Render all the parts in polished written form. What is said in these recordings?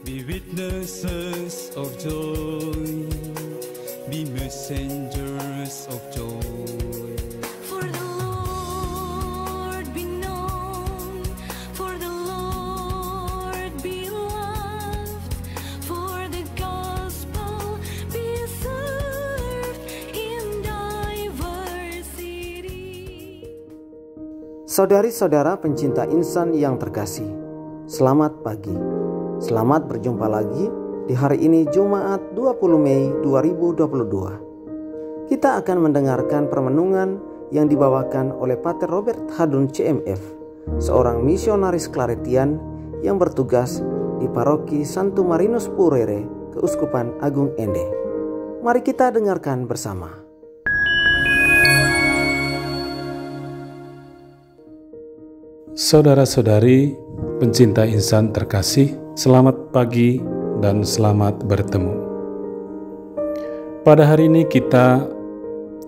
Be witnesses of joy, be messengers of joy. For the Lord be known, for the Lord be loved, for the gospel be served in diversity. Saudari-saudara pencinta insan yang terkasih, selamat pagi. Selamat berjumpa lagi di hari ini Jumat 20 Mei 2022. Kita akan mendengarkan permenungan yang dibawakan oleh Pater Robert Hadun CMF, seorang misionaris Claretian yang bertugas di Paroki Santo Marinus Purere, Keuskupan Agung Ende. Mari kita dengarkan bersama. Saudara-saudari pencinta insan terkasih, selamat pagi dan selamat bertemu. Pada hari ini kita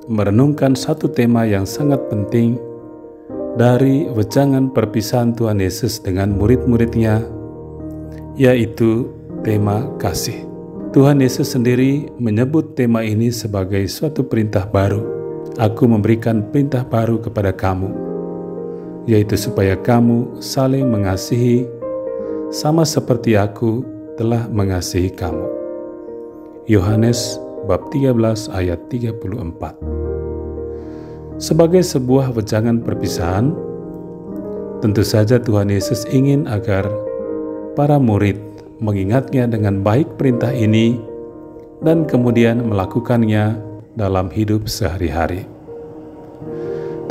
merenungkan satu tema yang sangat penting dari wejangan perpisahan Tuhan Yesus dengan murid-muridnya, yaitu tema kasih. Tuhan Yesus sendiri menyebut tema ini sebagai suatu perintah baru. Aku memberikan perintah baru kepada kamu, yaitu supaya kamu saling mengasihi sama seperti aku telah mengasihi kamu. Yohanes bab 13 ayat 34. Sebagai sebuah wejangan perpisahan, tentu saja Tuhan Yesus ingin agar para murid mengingatnya dengan baik perintah ini dan kemudian melakukannya dalam hidup sehari-hari.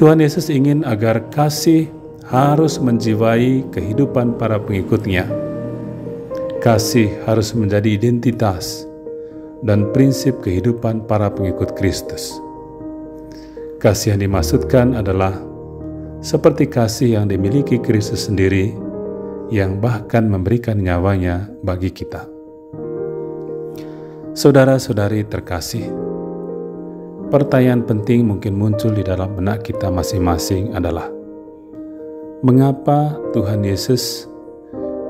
Tuhan Yesus ingin agar kasih harus menjiwai kehidupan para pengikutnya. Kasih harus menjadi identitas dan prinsip kehidupan para pengikut Kristus. Kasih yang dimaksudkan adalah seperti kasih yang dimiliki Kristus sendiri, yang bahkan memberikan nyawanya bagi kita. Saudara-saudari terkasih, pertanyaan penting mungkin muncul di dalam benak kita masing-masing adalah, mengapa Tuhan Yesus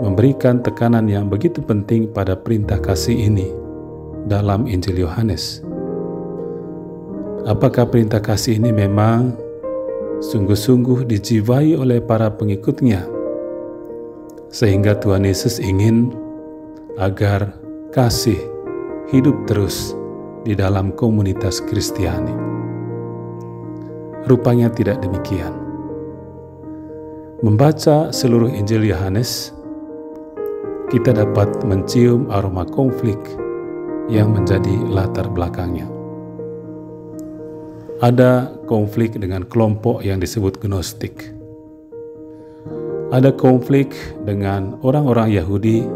memberikan tekanan yang begitu penting pada perintah kasih ini dalam Injil Yohanes? Apakah perintah kasih ini memang sungguh-sungguh dijiwai oleh para pengikutnya, sehingga Tuhan Yesus ingin agar kasih hidup terus di dalam komunitas Kristiani? Rupanya tidak demikian. Membaca seluruh Injil Yohanes, kita dapat mencium aroma konflik yang menjadi latar belakangnya. Ada konflik dengan kelompok yang disebut Gnostik. Ada konflik dengan orang-orang Yahudi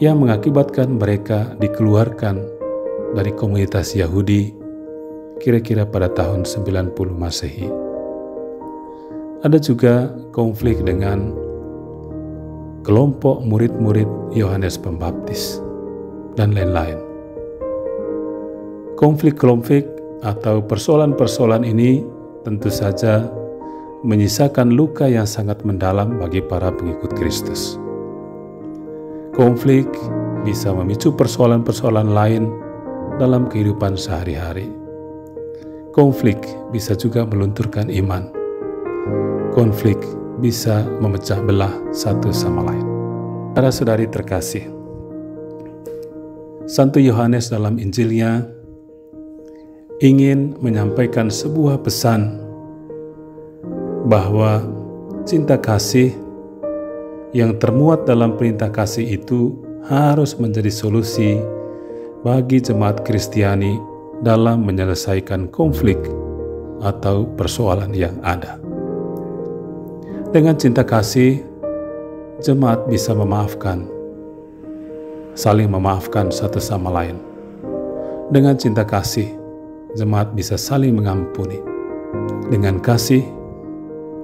yang mengakibatkan mereka dikeluarkan dari komunitas Yahudi kira-kira pada tahun 90 Masehi. Ada juga konflik dengan kelompok murid-murid Yohanes Pembaptis dan lain-lain. Konflik-konflik atau persoalan-persoalan ini tentu saja menyisakan luka yang sangat mendalam bagi para pengikut Kristus. Konflik bisa memicu persoalan-persoalan lain dalam kehidupan sehari-hari. Konflik bisa juga melunturkan iman. Konflik bisa memecah belah satu sama lain. Saudara-saudari terkasih, Santo Yohanes dalam Injilnya ingin menyampaikan sebuah pesan bahwa cinta kasih yang termuat dalam perintah kasih itu harus menjadi solusi bagi jemaat Kristiani dalam menyelesaikan konflik atau persoalan yang ada. Dengan cinta kasih, jemaat bisa memaafkan, saling memaafkan satu sama lain. Dengan cinta kasih, jemaat bisa saling mengampuni. Dengan kasih,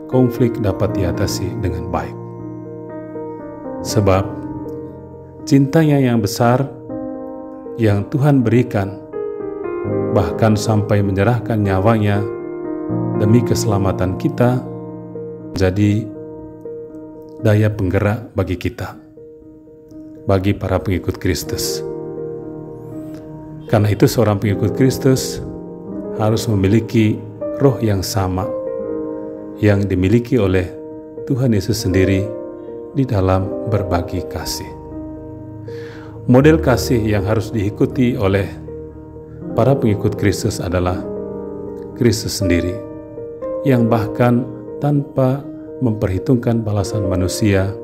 konflik dapat diatasi dengan baik. Sebab cintanya yang besar yang Tuhan berikan, bahkan sampai menyerahkan nyawanya demi keselamatan kita, jadi daya penggerak bagi kita. bagi para pengikut Kristus. Karena itu seorang pengikut Kristus harus memiliki roh yang sama yang dimiliki oleh Tuhan Yesus sendiri di dalam berbagi kasih. Model kasih yang harus diikuti oleh para pengikut Kristus adalah Kristus sendiri, yang bahkan tanpa memperhitungkan balasan manusia,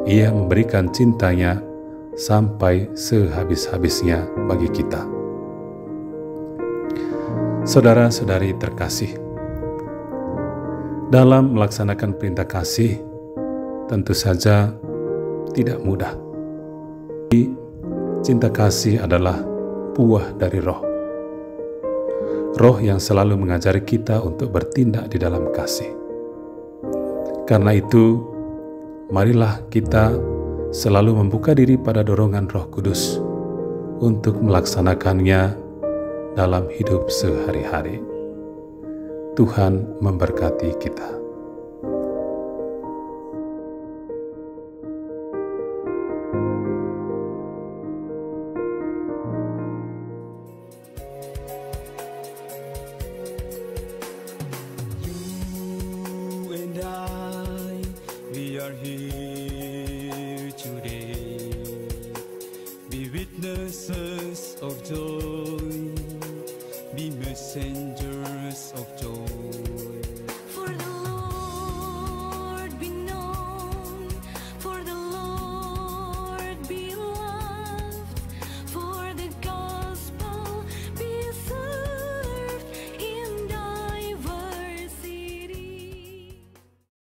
Ia memberikan cintanya sampai sehabis-habisnya bagi kita. Saudara-saudari terkasih, dalam melaksanakan perintah kasih tentu saja tidak mudah. Cinta kasih adalah buah dari roh. Roh yang selalu mengajari kita untuk bertindak di dalam kasih. Karena itu, marilah kita selalu membuka diri pada dorongan Roh Kudus untuk melaksanakannya dalam hidup sehari-hari. Tuhan memberkati kita. We are here